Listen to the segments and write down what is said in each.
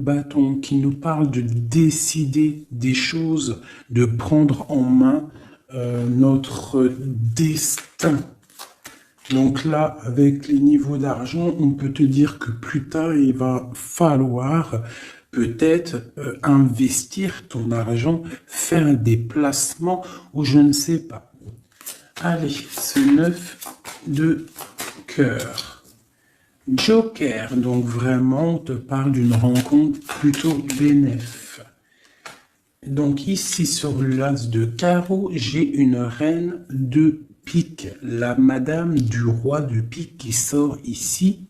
bâton qui nous parle de décider des choses, de prendre en main notre destin. Donc là, avec les niveaux d'argent, on peut te dire que plus tard, il va falloir peut-être investir ton argent, faire des placements ou je ne sais pas. Allez, ce 9 de cœur. Joker, donc vraiment, on te parle d'une rencontre plutôt bénéfique. Donc ici, sur l'as de carreau, j'ai une reine de pique, la madame du roi de pique qui sort ici.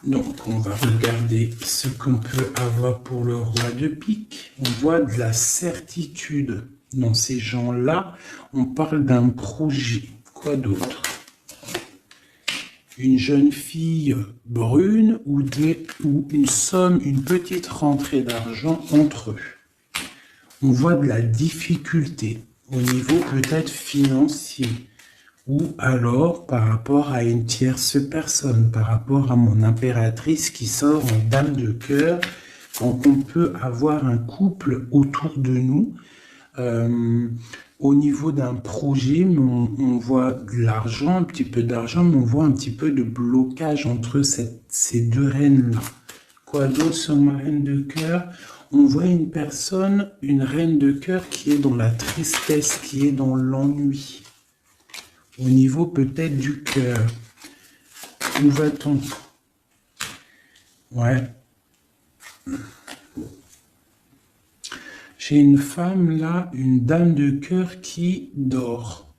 Donc on va regarder ce qu'on peut avoir pour le roi de pique. On voit de la certitude dans ces gens-là. On parle d'un projet. Quoi d'autre? Une jeune fille brune ou une somme, une petite rentrée d'argent entre eux. On voit de la difficulté au niveau peut-être financier ou alors par rapport à une tierce personne, par rapport à mon impératrice qui sort en dame de cœur. Donc on peut avoir un couple autour de nous au niveau d'un projet, on voit de l'argent, un petit peu d'argent, mais on voit un petit peu de blocage entre ces deux reines-là. Quoi d'autre sur ma reine de cœur? On voit une personne, une reine de cœur qui est dans la tristesse, qui est dans l'ennui. Au niveau peut-être du cœur. Où va-t-on? Ouais. J'ai une femme là, une dame de cœur qui dort,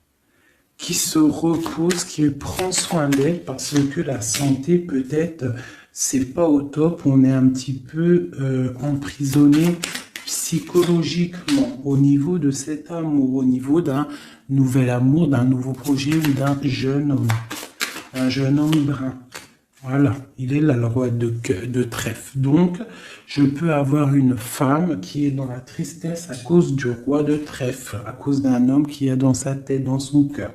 qui se repose, qui prend soin d'elle parce que la santé peut-être c'est pas au top, on est un petit peu emprisonné psychologiquement au niveau de cet amour, au niveau d'un nouvel amour, d'un nouveau projet ou d'un jeune homme, un jeune homme brun. Voilà, il est là le roi de trèfle. Donc, je peux avoir une femme qui est dans la tristesse à cause du roi de trèfle, à cause d'un homme qui est dans sa tête, dans son cœur.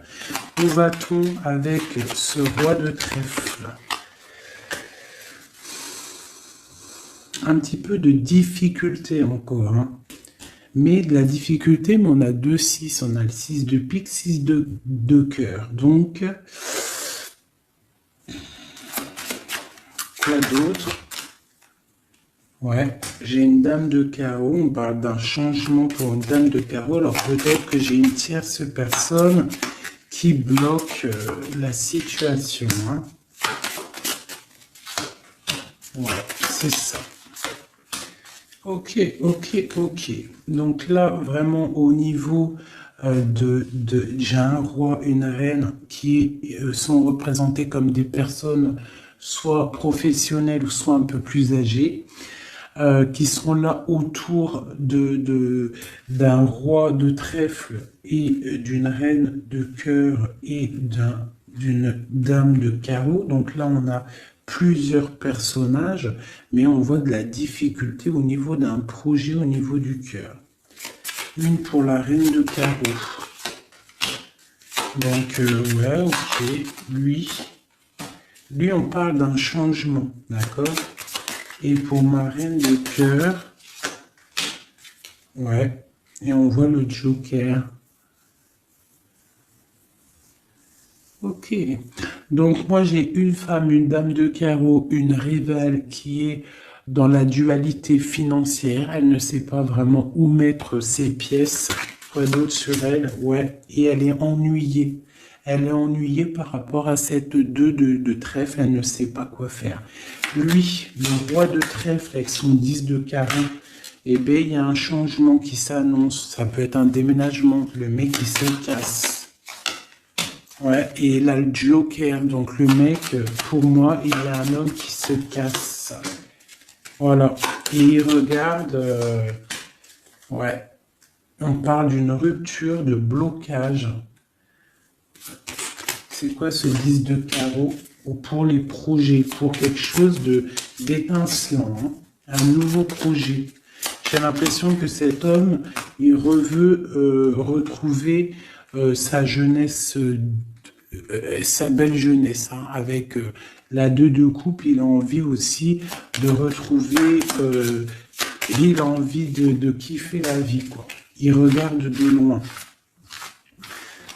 Où va-t-on avec ce roi de trèfle? Un petit peu de difficulté encore, hein. Mais de la difficulté, mais on a 2-6, on a le 6 de pique, 6 de cœur. Donc, quoi d'autre? Ouais, j'ai une dame de carreau, on parle d'un changement pour une dame de carreau, alors peut-être que j'ai une tierce personne qui bloque la situation, hein. Ouais, c'est ça. Ok. Donc là, vraiment au niveau j'ai un roi, une reine qui sont représentés comme des personnes soit professionnelles ou soit un peu plus âgées, qui sont là autour d'un roi de trèfle et d'une reine de cœur et d'une dame de carreau. Donc là, on a plusieurs personnages, mais on voit de la difficulté au niveau d'un projet, au niveau du cœur. Une pour la reine de carreau. Donc, ouais, ok. Lui, on parle d'un changement, d'accord? Et pour ma reine de cœur, ouais, et on voit le joker. Ok. Donc moi j'ai une femme, une dame de carreau, une rivale qui est dans la dualité financière. Elle ne sait pas vraiment où mettre ses pièces. Quoi d'autre sur elle? Ouais. Et elle est ennuyée. Elle est ennuyée par rapport à cette 2 de trèfle. Elle ne sait pas quoi faire. Lui, le roi de trèfle avec son 10 de carreau, eh bien, il y a un changement qui s'annonce. Ça peut être un déménagement. Le mec qui se casse. Ouais, et là, le joker, donc le mec, pour moi, il est un homme qui se casse. Voilà. Et il regarde, ouais, on parle d'une rupture, de blocage. C'est quoi ce 10 de carreau? Pour les projets, pour quelque chose d'étincelant, hein, un nouveau projet. J'ai l'impression que cet homme, il veut retrouver sa jeunesse, sa belle jeunesse, hein, avec La 2 de coupe, il a envie aussi de retrouver, il a envie de kiffer la vie, quoi. Il regarde de loin.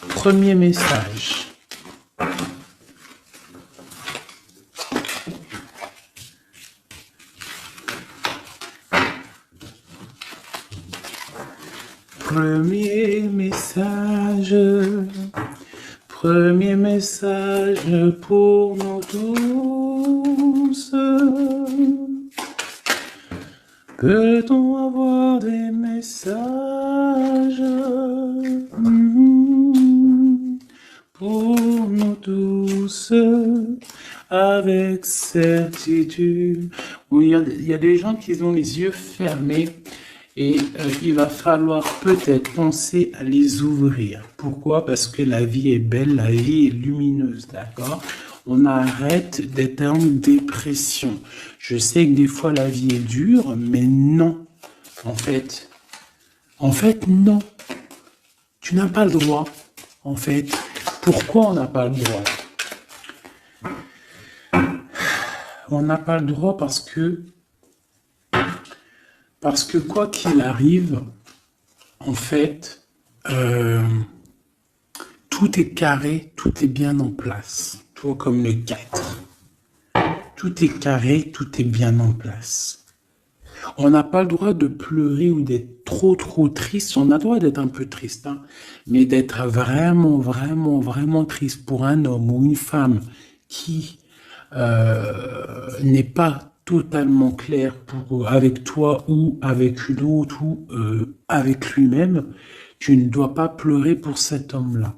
Premier message. Premier message. Premier message pour nous tous. Peut-on avoir des messages pour nous tous avec certitude? Il y a des gens qui ont les yeux fermés et il va falloir peut-être penser à les ouvrir. Pourquoi? Parce que la vie est belle, la vie est lumineuse, d'accord? On arrête d'être en dépression. Je sais que des fois la vie est dure, mais non. En fait, non. Tu n'as pas le droit. En fait, pourquoi on n'a pas le droit? On n'a pas le droit parce que quoi qu'il arrive, en fait, tout est carré, tout est bien en place. Toi comme le 4. Tout est carré, tout est bien en place. On n'a pas le droit de pleurer ou d'être trop triste. On a le droit d'être un peu triste, hein, mais d'être vraiment triste pour un homme ou une femme qui n'est pas totalement clair avec toi ou avec une autre ou avec lui-même, tu ne dois pas pleurer pour cet homme-là.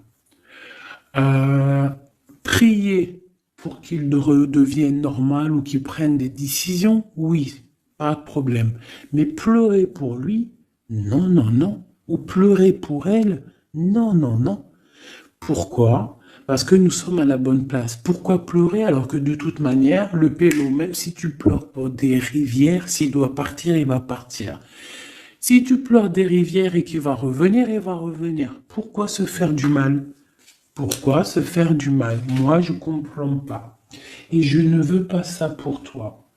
Prier pour qu'il redevienne normal ou qu'il prenne des décisions, oui, pas de problème. Mais pleurer pour lui, non. Ou pleurer pour elle, non. Pourquoi? Parce que nous sommes à la bonne place. Pourquoi pleurer alors que de toute manière, le pélo, même si tu pleures pour des rivières, s'il doit partir, il va partir. Si tu pleures des rivières et qu'il va revenir, il va revenir. Pourquoi se faire du mal? Pourquoi se faire du mal? Moi, je comprends pas. Et je ne veux pas ça pour toi.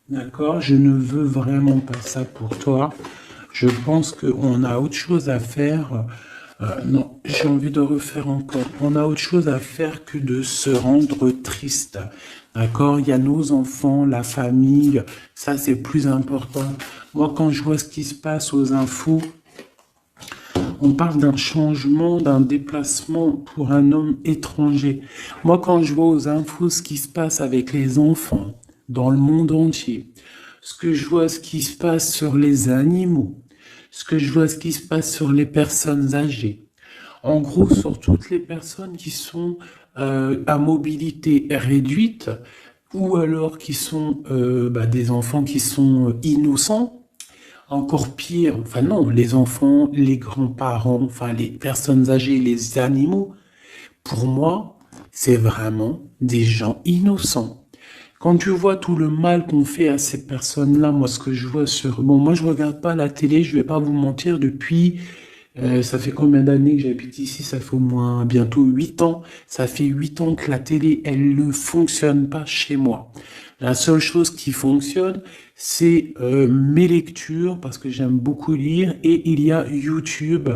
D'accord? Je ne veux vraiment pas ça pour toi. Je pense qu'on a autre chose à faire. Non, j'ai envie de refaire encore. On a autre chose à faire que de se rendre triste. D'accord? Il y a nos enfants, la famille. Ça, c'est plus important. Moi, quand je vois ce qui se passe aux infos, on parle d'un changement, d'un déplacement pour un homme étranger. Moi, quand je vois aux infos ce qui se passe avec les enfants dans le monde entier, ce que je vois ce qui se passe sur les animaux, ce que je vois ce qui se passe sur les personnes âgées, en gros sur toutes les personnes qui sont à mobilité réduite ou alors qui sont des enfants qui sont innocents. Encore pire, enfin non, les enfants, les grands-parents, enfin les personnes âgées, les animaux, pour moi, c'est vraiment des gens innocents. Quand tu vois tout le mal qu'on fait à ces personnes-là, moi ce que je vois sur... Bon, moi je regarde pas la télé, je vais pas vous mentir, depuis... ça fait combien d'années que j'habite ici? Ça fait au moins bientôt 8 ans. Ça fait 8 ans que la télé, elle ne fonctionne pas chez moi. La seule chose qui fonctionne, c'est mes lectures, parce que j'aime beaucoup lire, et il y a YouTube,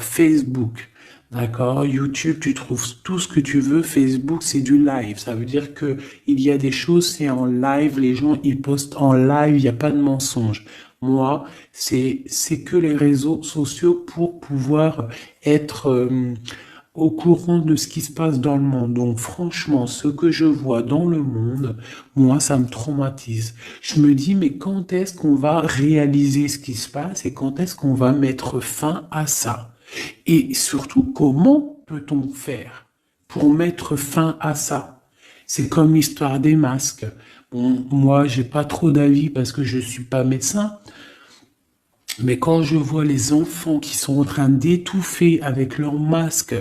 Facebook. D'accord? YouTube, tu trouves tout ce que tu veux. Facebook, c'est du live. Ça veut dire que il y a des choses, c'est en live. Les gens, ils postent en live. Il n'y a pas de mensonge. Moi, c'est que les réseaux sociaux pour pouvoir être au courant de ce qui se passe dans le monde. Donc franchement, ce que je vois dans le monde, moi, ça me traumatise. Je me dis, mais quand est-ce qu'on va réaliser ce qui se passe et quand est-ce qu'on va mettre fin à ça? Et surtout, comment peut-on faire pour mettre fin à ça? C'est comme l'histoire des masques. Bon, moi, j'ai pas trop d'avis parce que je suis pas médecin. Mais quand je vois les enfants qui sont en train d'étouffer avec leur masque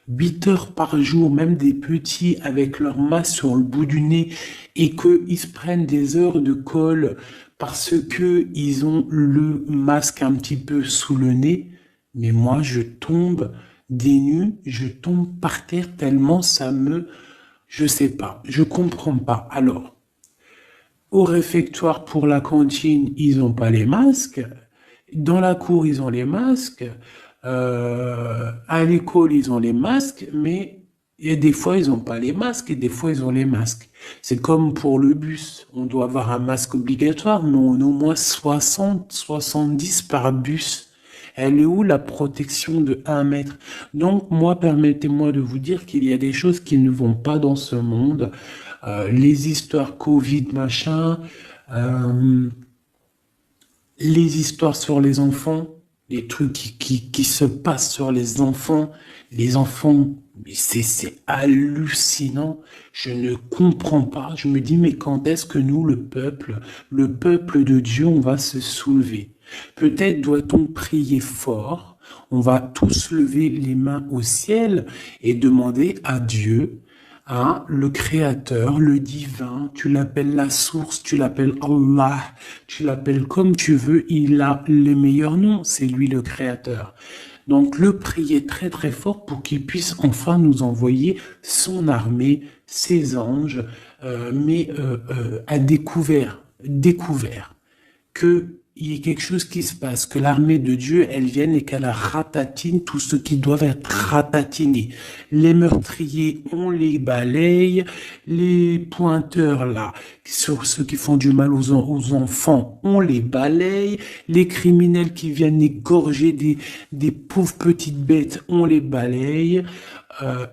8 heures par jour, même des petits avec leur masque sur le bout du nez, et qu'ils se prennent des heures de colle parce que ils ont le masque un petit peu sous le nez, mais moi je tombe des nues, je tombe par terre tellement ça me... Je sais pas, je comprends pas. Alors, au réfectoire pour la cantine, ils n'ont pas les masques. Dans la cour, ils ont les masques. À l'école, ils ont les masques, mais il y a des fois, ils n'ont pas les masques et des fois, ils ont les masques. C'est comme pour le bus. On doit avoir un masque obligatoire, mais on a au moins 60, 70 par bus. Elle est où la protection de 1 mètre? Donc, moi, permettez-moi de vous dire qu'il y a des choses qui ne vont pas dans ce monde. Les histoires Covid, machin, euh, les histoires sur les enfants, les trucs qui se passent sur les enfants, c'est hallucinant. Je ne comprends pas. Je me dis, mais quand est-ce que nous, le peuple de Dieu, on va se soulever? Peut-être doit-on prier fort. On va tous lever les mains au ciel et demander à Dieu, hein, le créateur, le divin, tu l'appelles la source, tu l'appelles Allah, tu l'appelles comme tu veux, il a les meilleurs noms, c'est lui le créateur. Donc le prier très très fort pour qu'il puisse enfin nous envoyer son armée, ses anges, à découvert que il y ait quelque chose qui se passe, que l'armée de Dieu, elle vienne et qu'elle ratatine tout ce qui doit être ratatiné. Les meurtriers, on les balaye, les pointeurs là, sur ceux qui font du mal aux enfants, on les balaye, les criminels qui viennent égorger des pauvres petites bêtes, on les balaye.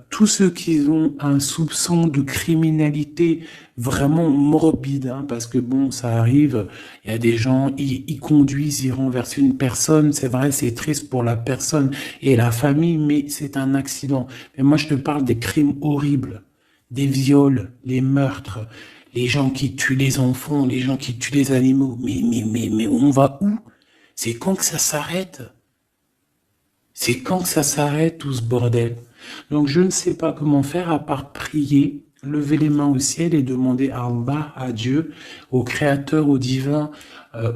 Tous ceux qui ont un soupçon de criminalité vraiment morbide, hein, parce que bon, ça arrive, il y a des gens, ils conduisent, ils renversent une personne, c'est vrai, c'est triste pour la personne et la famille, mais c'est un accident. Mais moi, je te parle des crimes horribles, des viols, les meurtres, les gens qui tuent les enfants, les gens qui tuent les animaux. Mais on va où? C'est quand que ça s'arrête? C'est quand que ça s'arrête tout ce bordel? Donc je ne sais pas comment faire à part prier, lever les mains au ciel et demander à Allah, à Dieu, au Créateur, au Divin,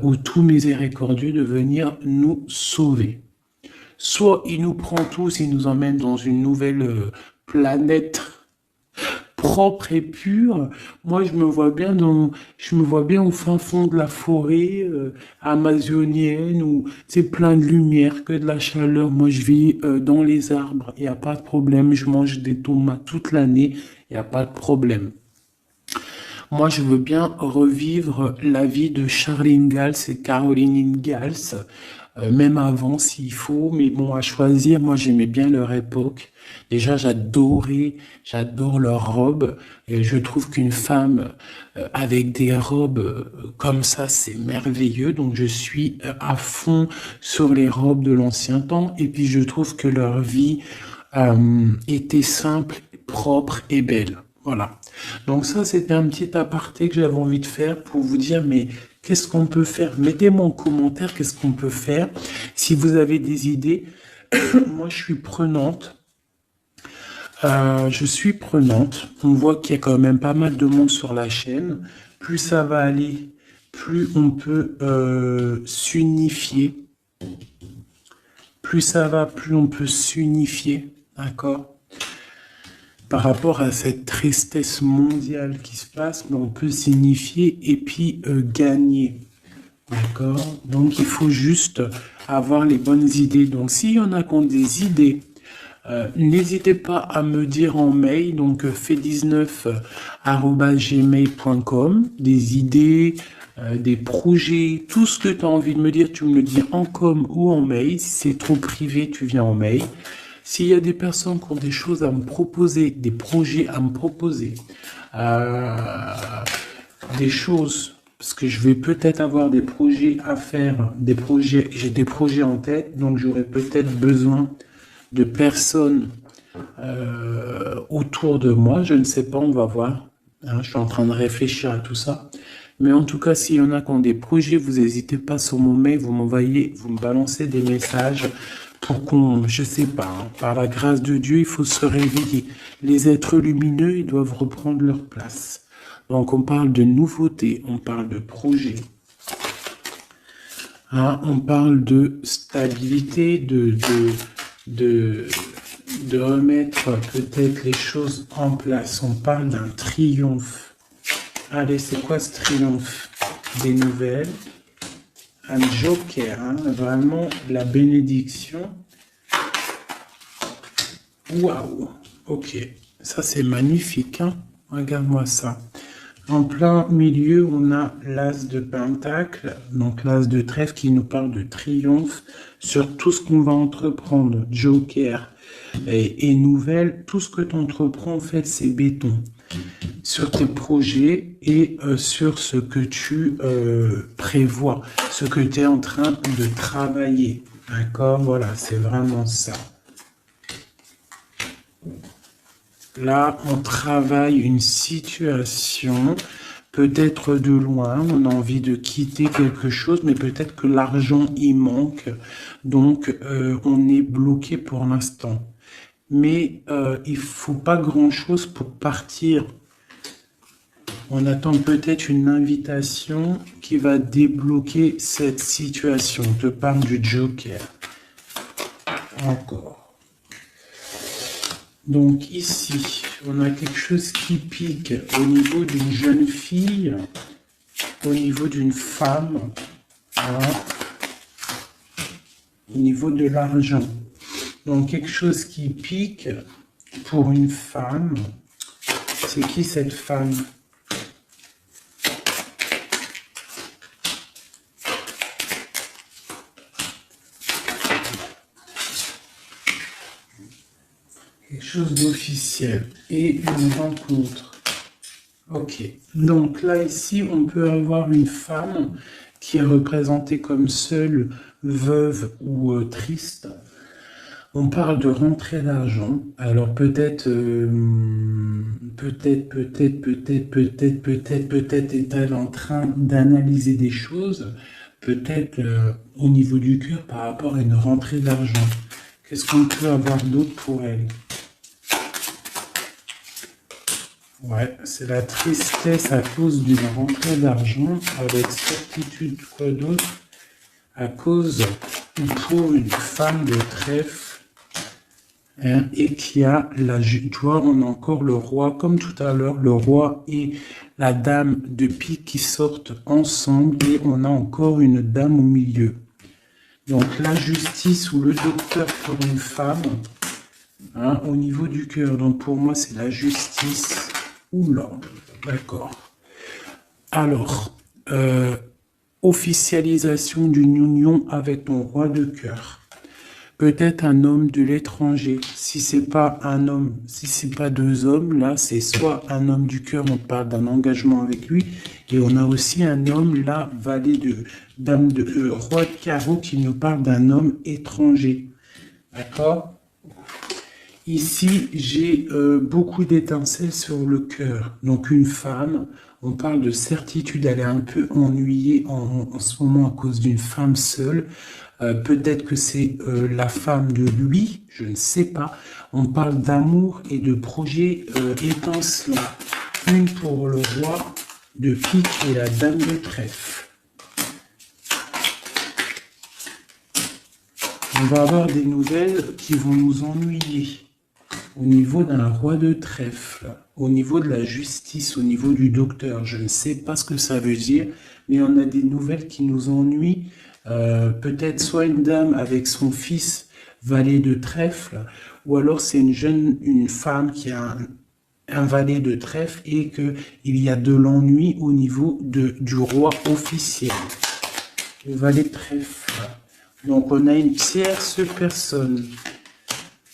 au tout miséricordieux de venir nous sauver. Soit il nous prend tous, il nous emmène dans une nouvelle planète propre et pure. Moi, je me vois bien au fin fond de la forêt amazonienne où c'est plein de lumière, que de la chaleur. Moi, je vis dans les arbres, il n'y a pas de problème. Je mange des tomates toute l'année, il n'y a pas de problème. Moi, je veux bien revivre la vie de Charles Ingalls et Caroline Ingalls, même avant s'il faut, mais bon, à choisir, moi j'aimais bien leur époque. Déjà, j'adore leurs robes, et je trouve qu'une femme avec des robes comme ça, c'est merveilleux. Donc, je suis à fond sur les robes de l'ancien temps, et puis je trouve que leur vie était simple, propre et belle. Voilà. Donc ça, c'était un petit aparté que j'avais envie de faire pour vous dire, mais qu'est-ce qu'on peut faire? Mettez-moi en commentaire qu'est-ce qu'on peut faire. Si vous avez des idées, moi je suis prenante. Je suis prenante. On voit qu'il y a quand même pas mal de monde sur la chaîne. Plus ça va aller, plus on peut s'unifier. Plus ça va, plus on peut s'unifier. D'accord? Par rapport à cette tristesse mondiale qui se passe, on peut signifier et puis gagner. D'accord? Donc, il faut juste avoir les bonnes idées. Donc, s'il y en a qui ont des idées, n'hésitez pas à me dire en mail, donc fait19@gmail.com, des idées, des projets, tout ce que tu as envie de me dire, tu me le dis en com ou en mail. Si c'est trop privé, tu viens en mail. S'il y a des personnes qui ont des choses à me proposer, des projets à me proposer, des choses, parce que je vais peut-être avoir des projets à faire, j'ai des projets en tête, donc j'aurai peut-être besoin de personnes autour de moi, je ne sais pas, on va voir. Hein, je suis en train de réfléchir à tout ça. Mais en tout cas, s'il y en a qui ont des projets, vous n'hésitez pas sur mon mail, vous m'envoyez, vous me balancez des messages pour qu'on, je sais pas, hein, par la grâce de Dieu, il faut se réveiller. Les êtres lumineux, ils doivent reprendre leur place. Donc on parle de nouveautés, on parle de projets, hein, on parle de stabilité, de de remettre peut-être les choses en place. On parle d'un triomphe. Allez, c'est quoi ce triomphe? Des nouvelles. Un joker, hein, vraiment la bénédiction. Waouh, ok, ça c'est magnifique, hein. Regarde-moi ça. En plein milieu, on a l'as de pentacle, donc l'as de trèfle qui nous parle de triomphe sur tout ce qu'on va entreprendre. Joker et nouvelle, tout ce que tu entreprends, en fait, c'est béton. Sur tes projets et sur ce que tu prévois, ce que tu es en train de travailler. D'accord? Voilà, c'est vraiment ça. Là, on travaille une situation, peut-être de loin, on a envie de quitter quelque chose, mais peut-être que l'argent y manque, donc on est bloqué pour l'instant. Mais il faut pas grand-chose pour partir. On attend peut-être une invitation qui va débloquer cette situation. On te parle du Joker. Encore. Donc ici, on a quelque chose qui pique au niveau d'une jeune fille, au niveau d'une femme, hein, au niveau de l'argent. Donc quelque chose qui pique pour une femme. C'est qui cette femme? Quelque chose d'officiel et une rencontre. Ok, donc là ici on peut avoir une femme qui est représentée comme seule, veuve ou triste. On parle de rentrée d'argent. Alors peut-être est-elle en train d'analyser des choses, peut-être au niveau du cœur par rapport à une rentrée d'argent. Qu'est-ce qu'on peut avoir d'autre pour elle? Ouais, c'est la tristesse à cause d'une rentrée d'argent, avec certitude, quoi d'autre? À cause, pour une femme de trèfle, hein, et qui a la, tu vois, on a encore le roi, comme tout à l'heure, le roi et la dame de pique qui sortent ensemble, et on a encore une dame au milieu. Donc la justice ou le docteur pour une femme, hein, au niveau du cœur, donc pour moi c'est la justice. Oula, d'accord. Alors, officialisation d'une union avec ton roi de cœur. Peut-être un homme de l'étranger. Si c'est pas un homme, si c'est pas deux hommes, là, c'est soit un homme du cœur, on parle d'un engagement avec lui, et on a aussi un homme, là, valet de dame de roi de carreau, qui nous parle d'un homme étranger. D'accord? Ici, j'ai beaucoup d'étincelles sur le cœur. Donc une femme, on parle de certitude, elle est un peu ennuyée en ce moment à cause d'une femme seule. Peut-être que c'est la femme de lui, je ne sais pas. On parle d'amour et de projets étincelants. Une pour le roi de pique et la dame de trèfle. On va avoir des nouvelles qui vont nous ennuyer. Au niveau d'un roi de trèfle, au niveau de la justice, au niveau du docteur, je ne sais pas ce que ça veut dire, mais on a des nouvelles qui nous ennuient. Peut-être soit une dame avec son fils valet de trèfle, ou alors c'est une femme qui a un valet de trèfle et qu'il y a de l'ennui au niveau du roi officiel. Le valet de trèfle. Donc on a une tierce personne.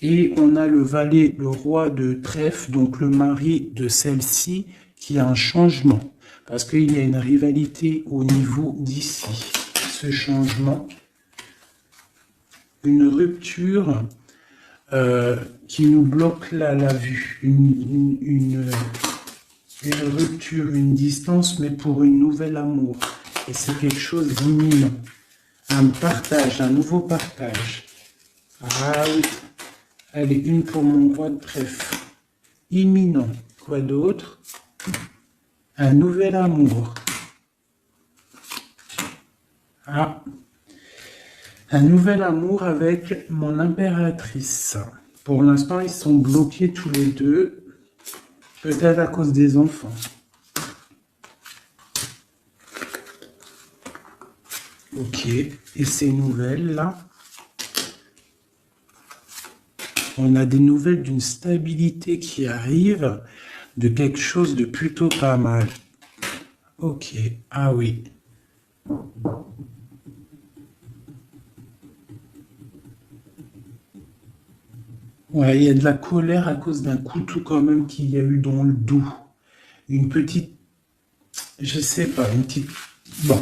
Et on a le valet, le roi de trèfle, donc le mari de celle-ci, qui a un changement. Parce qu'il y a une rivalité au niveau d'ici. Ce changement, une rupture qui nous bloque la vue. Une rupture, une distance, mais pour une nouvelle amour. Et c'est quelque chose d'imminent. Un partage, un nouveau partage. Ah oui. Allez, une pour mon roi de trèfle. Imminent. Quoi d'autre? Un nouvel amour. Ah. Un nouvel amour avec mon impératrice. Pour l'instant, ils sont bloqués tous les deux, peut-être à cause des enfants. Ok, et ces nouvelles là, on a des nouvelles d'une stabilité qui arrive, de quelque chose de plutôt pas mal. Ok, ah oui. Ouais, il y a de la colère à cause d'un couteau quand même qu'il y a eu dans le dos. Une petite, je sais pas, une petite... Bon,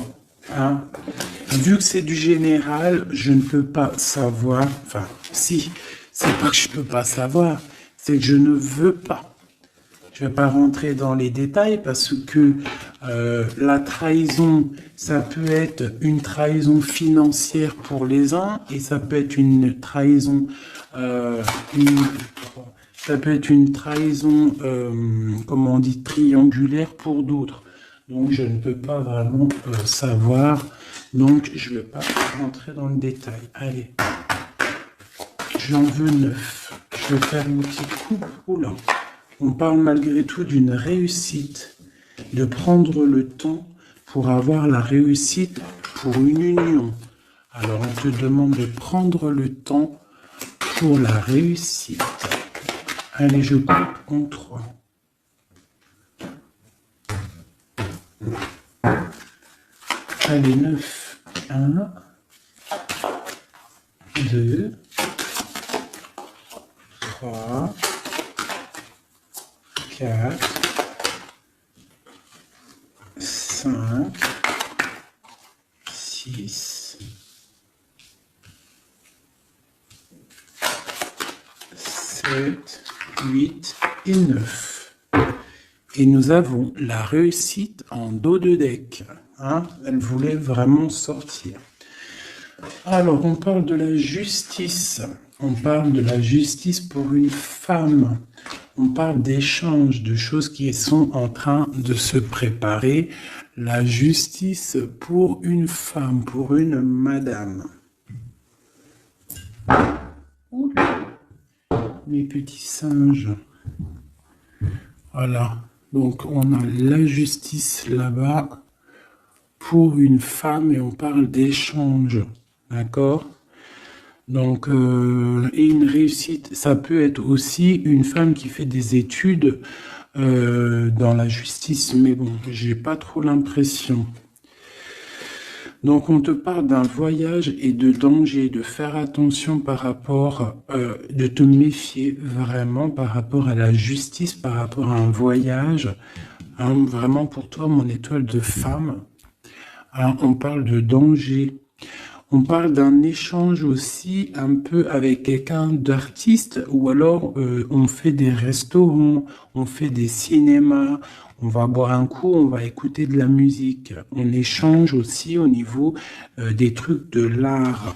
hein. Vu que c'est du général, je ne peux pas savoir, enfin, si, c'est pas que je peux pas savoir, c'est que je ne veux pas. Je ne vais pas rentrer dans les détails parce que la trahison, ça peut être une trahison financière pour les uns et ça peut être une trahison, ça peut être une trahison, comment on dit, triangulaire pour d'autres. Donc je ne peux pas vraiment savoir, donc je ne vais pas rentrer dans le détail. Allez, j'en veux 9. Je vais faire une petite coupe. Oula. On parle malgré tout d'une réussite, de prendre le temps pour avoir la réussite pour une union. Alors on te demande de prendre le temps pour la réussite. Allez, je coupe en 3. Allez, 9. 1, 2, 3, 4, 5, 6, 7, 8 et 9. Et nous avons la réussite en dos de deck. Hein, elle voulait vraiment sortir. Alors, on parle de la justice. On parle de la justice pour une femme. On parle d'échanges, de choses qui sont en train de se préparer. La justice pour une femme, pour une madame. Mes petits singes. Voilà. Donc, on a la justice là-bas pour une femme et on parle d'échange. D'accord ? Donc, et une réussite, ça peut être aussi une femme qui fait des études dans la justice, mais bon, j'ai pas trop l'impression. Donc, on te parle d'un voyage et de danger, de faire attention par rapport, de te méfier vraiment par rapport à la justice, par rapport à un voyage. Hein, vraiment pour toi, mon étoile de femme. Hein, on parle de danger. On parle d'un échange aussi un peu avec quelqu'un d'artiste ou alors on fait des restaurants, on fait des cinémas, on va boire un coup, on va écouter de la musique. On échange aussi au niveau des trucs de l'art.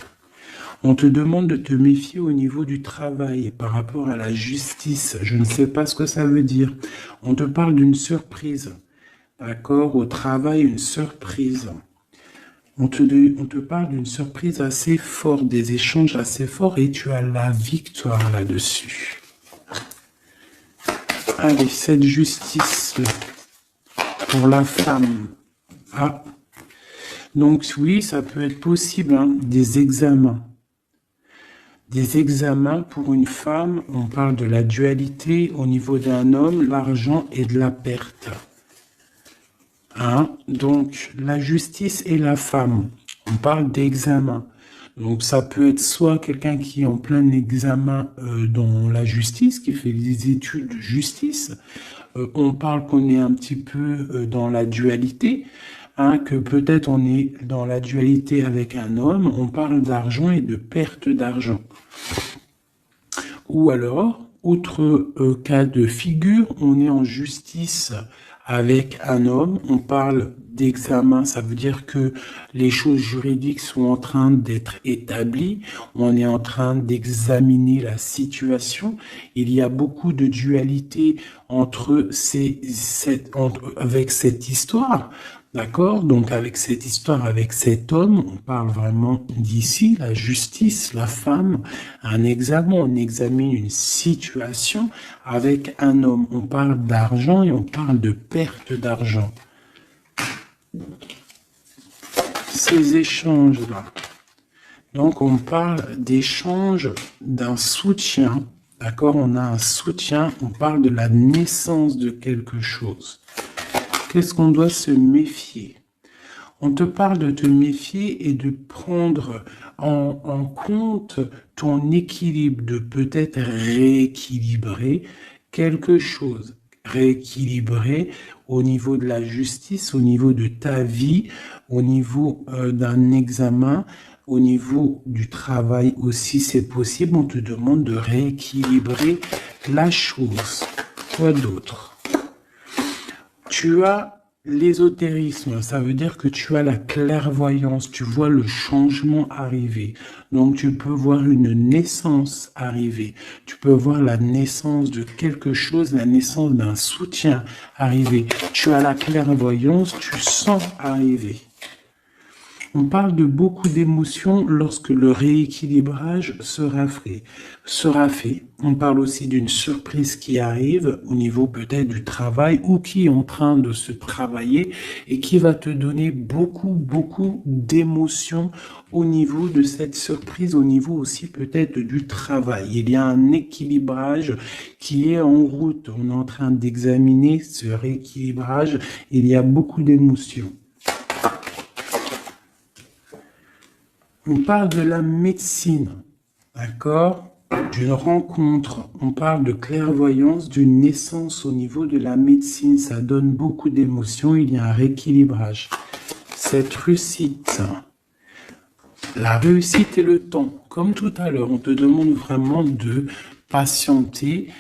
On te demande de te méfier au niveau du travail par rapport à la justice. Je ne sais pas ce que ça veut dire. On te parle d'une surprise. D'accord ? Au travail, une surprise. On te parle d'une surprise assez forte, des échanges assez forts et tu as la victoire là-dessus. Allez, cette justice-là pour la femme. Ah. Donc oui, ça peut être possible, hein, des examens. Des examens pour une femme, on parle de la dualité au niveau d'un homme, l'argent et de la perte. Hein? Donc, la justice et la femme, on parle d'examen. Donc, ça peut être soit quelqu'un qui est en plein examen dans la justice, qui fait des études de justice. On parle qu'on est un petit peu dans la dualité, hein, que peut-être on est dans la dualité avec un homme. On parle d'argent et de perte d'argent. Ou alors, autre cas de figure, on est en justice avec un homme, on parle d'examen, ça veut dire que les choses juridiques sont en train d'être établies, on est en train d'examiner la situation, il y a beaucoup de dualité entre avec cette histoire, D'accord? Donc avec cette histoire, avec cet homme, on parle vraiment d'ici, la justice, la femme, un examen, on examine une situation avec un homme. On parle d'argent et on parle de perte d'argent. Ces échanges-là. Donc on parle d'échange d'un soutien. D'accord? On a un soutien, on parle de la naissance de quelque chose. Qu'est-ce qu'on doit se méfier? On te parle de te méfier et de prendre en compte ton équilibre, de peut-être rééquilibrer quelque chose. Rééquilibrer au niveau de la justice, au niveau de ta vie, au niveau d'un examen, au niveau du travail aussi, c'est possible. On te demande de rééquilibrer la chose. Quoi d'autre? Tu as l'ésotérisme, ça veut dire que tu as la clairvoyance, tu vois le changement arriver. Donc tu peux voir une naissance arriver, tu peux voir la naissance de quelque chose, la naissance d'un soutien arriver. Tu as la clairvoyance, tu sens arriver. On parle de beaucoup d'émotions lorsque le rééquilibrage sera fait. On parle aussi d'une surprise qui arrive au niveau peut-être du travail ou qui est en train de se travailler et qui va te donner beaucoup d'émotions au niveau de cette surprise, au niveau aussi peut-être du travail. Il y a un équilibrage qui est en route. On est en train d'examiner ce rééquilibrage. Il y a beaucoup d'émotions. On parle de la médecine, d'accord? D'une rencontre, on parle de clairvoyance, d'une naissance au niveau de la médecine. Ça donne beaucoup d'émotions, il y a un rééquilibrage. Cette réussite, la réussite et le temps. Comme tout à l'heure, on te demande vraiment de patienter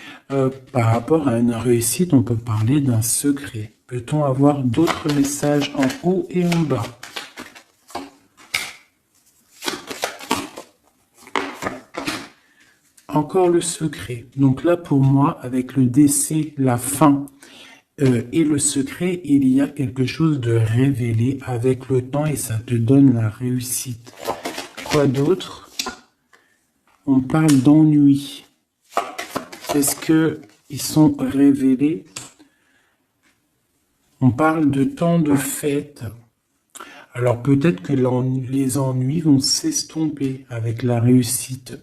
par rapport à une réussite. On peut parler d'un secret. Peut-on avoir d'autres messages en haut et en bas? Encore le secret. Donc là, pour moi, avec le décès, la fin et le secret, il y a quelque chose de révélé avec le temps et ça te donne la réussite. Quoi d'autre? On parle d'ennui. Est-ce que ils sont révélés? On parle de temps de fête. Alors peut-être que les ennuis vont s'estomper avec la réussite.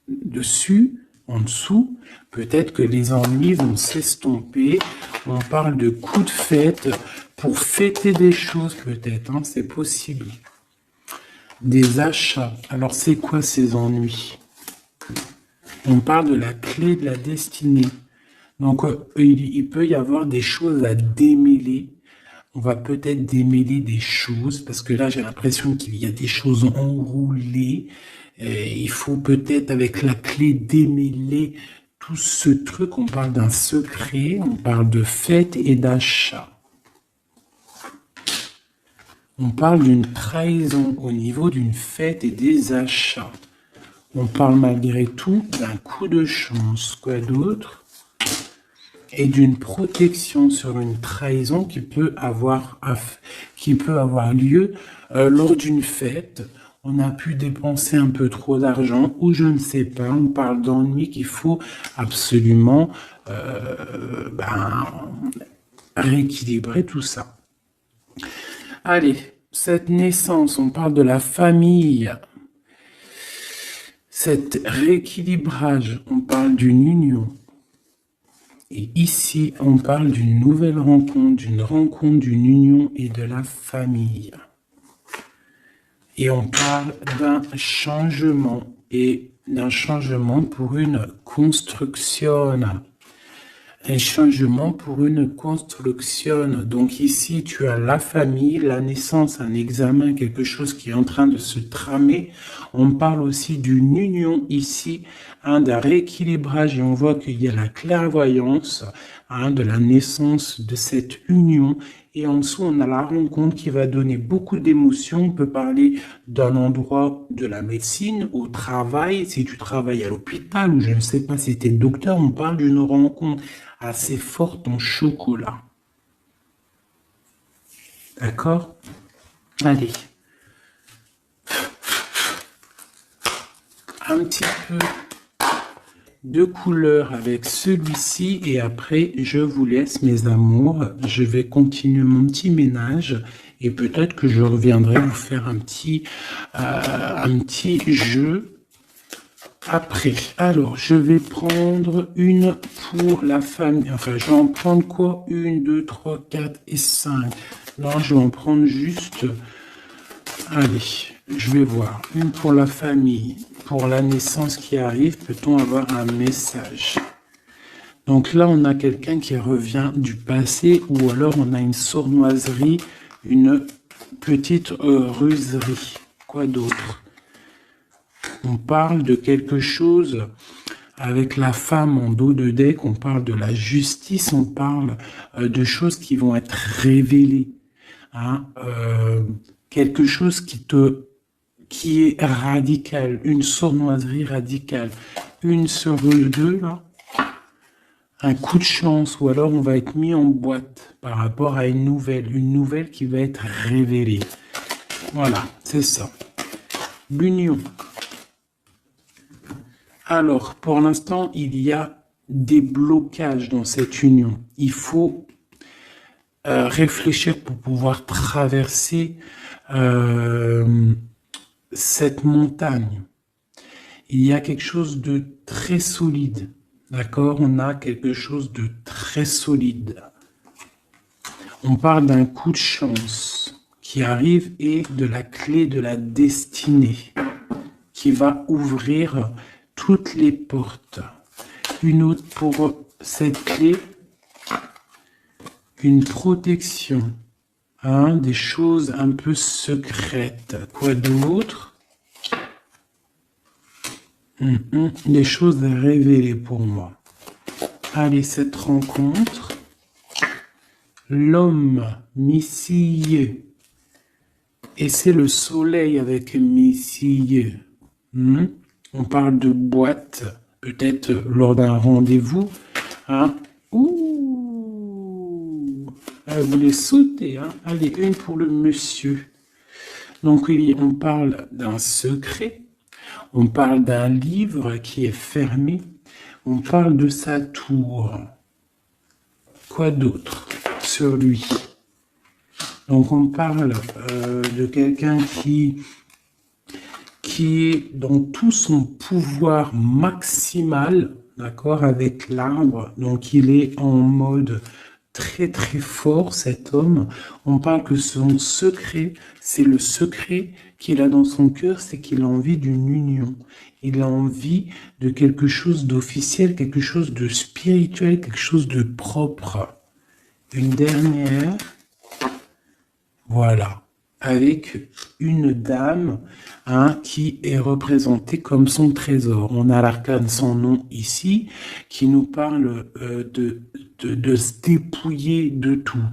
Dessus, en dessous, peut-être que les ennuis vont s'estomper. On parle de coups de fête pour fêter des choses peut-être, hein, c'est possible. Des achats. Alors c'est quoi ces ennuis? On parle de la clé de la destinée. Donc il peut y avoir des choses à démêler. On va peut-être démêler des choses parce que là j'ai l'impression qu'il y a des choses enroulées. Il faut peut-être avec la clé démêler tout ce truc. On parle d'un secret, on parle de fête et d'achat. On parle d'une trahison au niveau d'une fête et des achats. On parle malgré tout d'un coup de chance. Quoi d'autre? Et d'une protection sur une trahison qui peut avoir lieu lors d'une fête. On a pu dépenser un peu trop d'argent ou je ne sais pas. On parle d'ennui qu'il faut absolument rééquilibrer tout ça. Allez, cette naissance, on parle de la famille. Cet rééquilibrage, on parle d'une union. Et ici, on parle d'une nouvelle rencontre, d'une union et de la famille. Et on parle d'un changement et d'un changement pour une construction. Un changement pour une construction. Donc ici, tu as la famille, la naissance, un examen, quelque chose qui est en train de se tramer. On parle aussi d'une union ici, d'un rééquilibrage et on voit qu'il y a la clairvoyance de la naissance de cette union. Et en dessous, on a la rencontre qui va donner beaucoup d'émotions. On peut parler d'un endroit de la médecine, au travail, si tu travailles à l'hôpital ou je ne sais pas si tu es docteur, on parle d'une rencontre assez forte en chocolat. D'accord? Allez. Un petit peu de couleur avec celui-ci et après je vous laisse mes amours, je vais continuer mon petit ménage et peut-être que je reviendrai vous faire un petit jeu après. Alors je vais prendre une pour la famille, enfin je vais en prendre quoi, 1, 2, 3, 4 et 5. Non, je vais en prendre juste, allez, je vais voir, une pour la famille. Pour la naissance qui arrive, peut-on avoir un message? Donc là, on a quelqu'un qui revient du passé ou alors on a une sournoiserie, une petite ruserie. Quoi d'autre? On parle de quelque chose avec la femme en dos de deck, on parle de la justice, on parle de choses qui vont être révélées. Hein, quelque chose qui est radical, une sournoiserie radicale, une sur deux, là, un coup de chance, ou alors on va être mis en boîte par rapport à une nouvelle qui va être révélée. Voilà, c'est ça. L'union. Alors, pour l'instant, il y a des blocages dans cette union. Il faut réfléchir pour pouvoir traverser cette montagne. Il y a quelque chose de très solide, d'accord? On a quelque chose de très solide. On parle d'un coup de chance qui arrive et de la clé de la destinée qui va ouvrir toutes les portes. Une autre pour cette clé, une protection. Hein, des choses un peu secrètes. Quoi d'autre? Des choses révélées pour moi. Allez, cette rencontre. L'homme missile. Et c'est le soleil avec missile. On parle de boîte, peut-être lors d'un rendez-vous. Hein? Vous voulez sauter, hein? Allez, une pour le monsieur. Donc, on parle d'un secret, on parle d'un livre qui est fermé, on parle de sa tour. Quoi d'autre sur lui? Donc, on parle de quelqu'un qui est dans tout son pouvoir maximal, d'accord, avec l'arbre. Donc, il est en mode très très fort, cet homme. On parle que son secret, c'est le secret qu'il a dans son cœur, c'est qu'il a envie d'une union. Il a envie de quelque chose d'officiel, quelque chose de spirituel, quelque chose de propre. Une dernière, voilà, avec une dame qui est représentée comme son trésor. On a l'arcane sans nom ici, qui nous parle de se dépouiller de tout.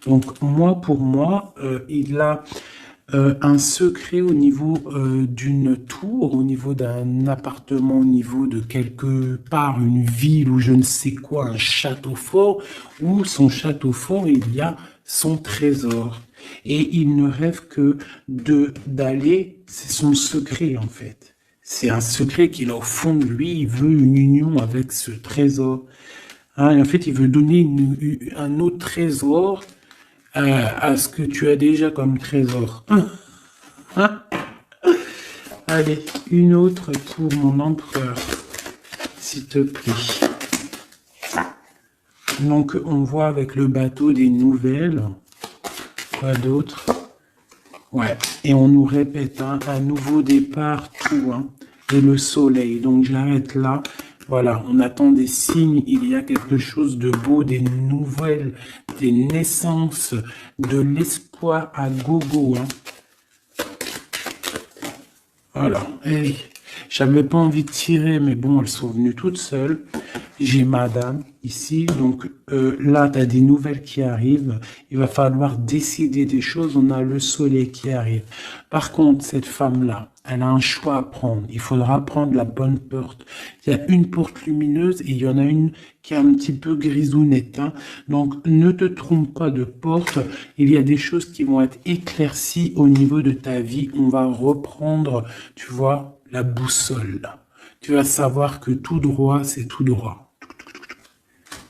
Donc moi, pour moi, il a un secret au niveau d'une tour, au niveau d'un appartement, au niveau de quelque part, une ville ou je ne sais quoi, un château fort, où son château fort, il y a son trésor. Et il ne rêve que d'aller, c'est son secret en fait. C'est un secret qu'il a au fond de lui, il veut une union avec ce trésor. Et en fait, il veut donner un autre trésor à ce que tu as déjà comme trésor. Allez, une autre pour mon empereur, s'il te plaît. Donc, on voit avec le bateau des nouvelles. Quoi d'autre? Ouais, et on nous répète un nouveau départ, tout, et le soleil. Donc, j'arrête là. Voilà, on attend des signes, il y a quelque chose de beau, des nouvelles, des naissances, de l'espoir à gogo. Voilà, et j'avais pas envie de tirer, mais bon, elles sont venues toutes seules. j'ai madame ici, donc là, tu as des nouvelles qui arrivent. Il va falloir décider des choses. On a le soleil qui arrive. Par contre, cette femme-là, elle a un choix à prendre. Il faudra prendre la bonne porte. Il y a une porte lumineuse et il y en a une qui est un petit peu grisounette, hein. Donc, ne te trompe pas de porte. Il y a des choses qui vont être éclaircies au niveau de ta vie. On va reprendre, tu vois, la boussole, là. Tu vas savoir que tout droit, c'est tout droit.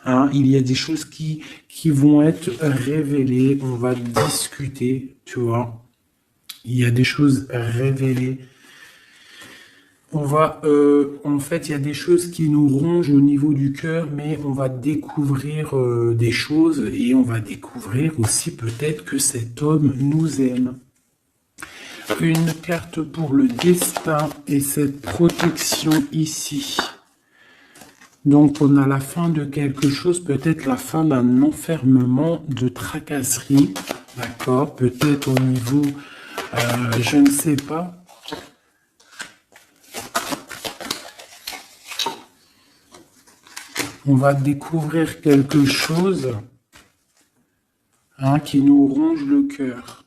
Hein, il y a des choses qui vont être révélées. On va discuter, tu vois. Il y a des choses révélées. On va, en fait, il y a des choses qui nous rongent au niveau du cœur, mais on va découvrir des choses et on va découvrir aussi peut-être que cet homme nous aime. Une carte pour le destin et cette protection ici. Donc, on a la fin de quelque chose, peut-être la fin d'un enfermement de tracasserie, d'accord? Peut-être au niveau, je ne sais pas. On va découvrir quelque chose hein, qui nous ronge le cœur.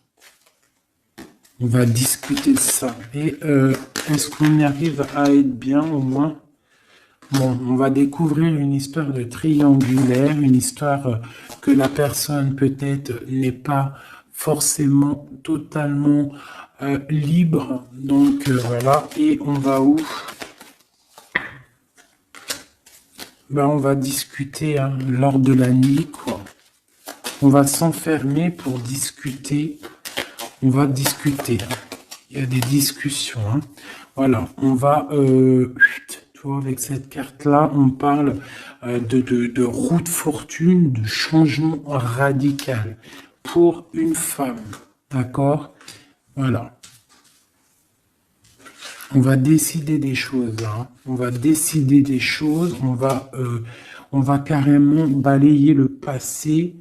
On va discuter de ça. Et est-ce qu'on y arrive à être bien au moins? Bon, on va découvrir une histoire de triangulaire, une histoire que la personne peut-être n'est pas forcément totalement libre. Donc voilà, et on va où? Ben, on va discuter hein, lors de la nuit, quoi. On va s'enfermer pour discuter. On va discuter. Hein. Il y a des discussions. Hein. Voilà, on va... tu vois, avec cette carte-là, on parle de roue de fortune, de changement radical pour une femme. D'accord? Voilà. On va décider des choses, hein. On va décider des choses, on va carrément balayer le passé,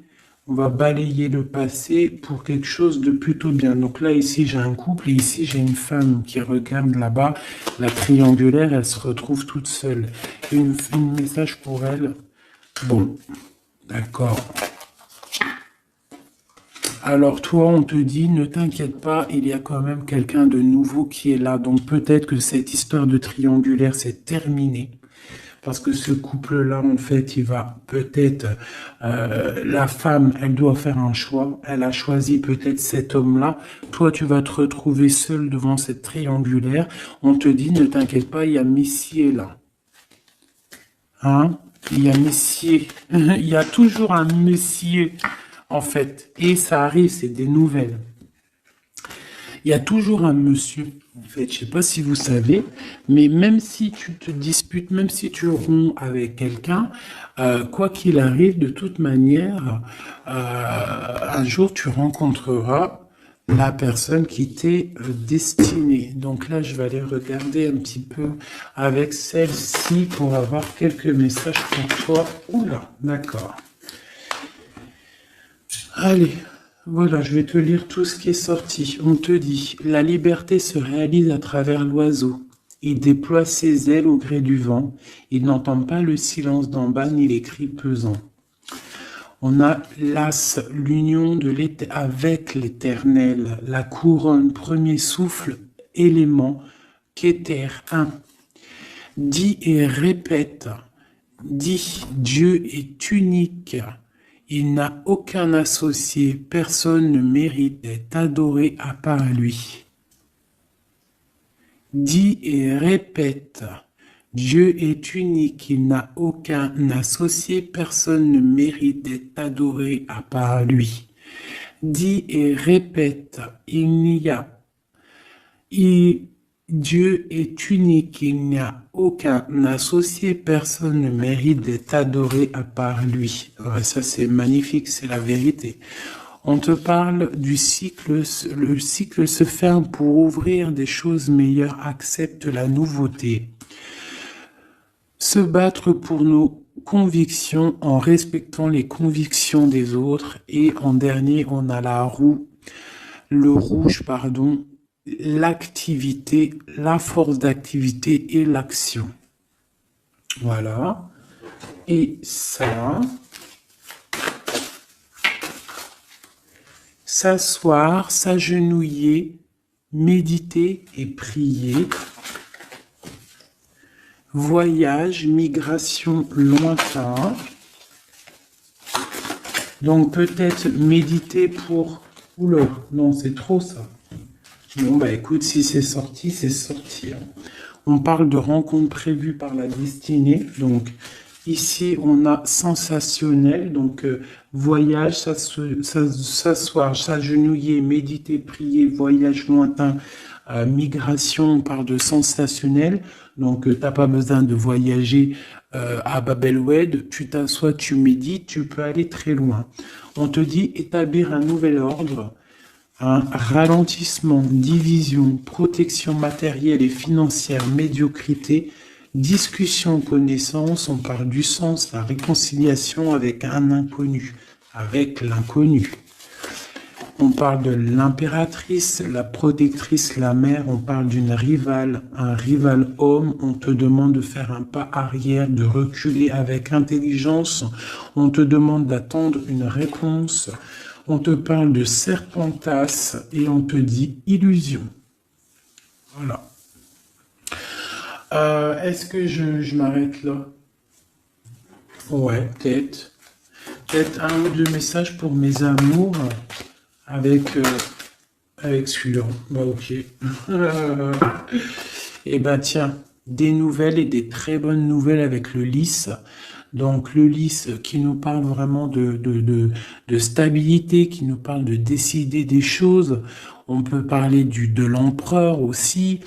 on va balayer le passé pour quelque chose de plutôt bien. Donc là, ici, j'ai un couple et ici, j'ai une femme qui regarde là-bas. La triangulaire, elle se retrouve toute seule. Une message pour elle. Bon, d'accord. Alors toi, on te dit, ne t'inquiète pas, il y a quand même quelqu'un de nouveau qui est là. Donc peut-être que cette histoire de triangulaire, c'est terminé. Parce que ce couple-là, en fait, il va peut-être... la femme, elle doit faire un choix. Elle a choisi peut-être cet homme-là. Toi, tu vas te retrouver seul devant cette triangulaire. On te dit, ne t'inquiète pas, il y a Messier là. Hein? Il y a Messier. Il y a toujours un Messier. En fait, et ça arrive, c'est des nouvelles. Il y a toujours un monsieur, en fait, je sais pas si vous savez, mais même si tu te disputes, même si tu romps avec quelqu'un, quoi qu'il arrive, de toute manière, un jour tu rencontreras la personne qui t'est destinée. Donc là, je vais aller regarder un petit peu avec celle-ci pour avoir quelques messages pour toi. Oula, d'accord. Allez, voilà, je vais te lire tout ce qui est sorti. On te dit, la liberté se réalise à travers l'oiseau. Il déploie ses ailes au gré du vent. Il n'entend pas le silence d'en bas ni les cris pesants. On a l'as, l'union de avec l'éternel, la couronne, premier souffle, élément, qu'éther, un. Dis et répète. Dis, Dieu est unique. Il n'a aucun associé, personne ne mérite d'être adoré à part lui. Dis et répète, Dieu est unique, il n'a aucun associé, personne ne mérite d'être adoré à part lui. Dis et répète, Dieu est unique, il n'y a aucun associé, personne ne mérite d'être adoré à part lui. Ouais, ça c'est magnifique, c'est la vérité. On te parle du cycle, le cycle se ferme pour ouvrir des choses meilleures, accepte la nouveauté. Se battre pour nos convictions en respectant les convictions des autres. Et en dernier, on a la roue, le rouge, pardon, l'activité, la force d'activité et l'action. Voilà. et ça. S'asseoir, s'agenouiller, méditer et prier. Voyage, migration lointain. Donc peut-être méditer pour... Oula, non, c'est trop ça. Bon, bah écoute, si c'est sorti, c'est sorti. On parle de rencontres prévues par la destinée. Donc ici, on a sensationnel. Donc voyage, s'asseoir, s'agenouiller, méditer, prier, voyage lointain, migration, on parle de sensationnel. Donc t'as pas besoin de voyager à Bab el-Oued. Tu t'assois, tu médites, tu peux aller très loin. On te dit établir un nouvel ordre. Un ralentissement, division, protection matérielle et financière, médiocrité, discussion, connaissance, on parle du sens, la réconciliation avec un inconnu, avec l'inconnu. On parle de l'impératrice, la protectrice, la mère, on parle d'une rivale, un rival homme, on te demande de faire un pas arrière, de reculer avec intelligence, on te demande d'attendre une réponse. On te parle de serpentas et on te dit illusion. Voilà. Est-ce que je m'arrête là? Ouais, peut-être. Peut-être un ou deux messages pour mes amours avec celui-là. Bah ok. Et bah tiens, des nouvelles et des très bonnes nouvelles avec le lys. Donc le lys qui nous parle vraiment de stabilité, qui nous parle de décider des choses. On peut parler de l'empereur aussi,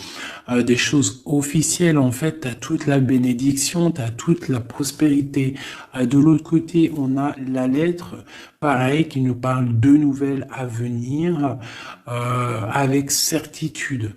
des choses officielles. En fait, tu as toute la bénédiction, tu as toute la prospérité. De l'autre côté, on a la lettre, pareil, qui nous parle de nouvelles à venir avec certitude.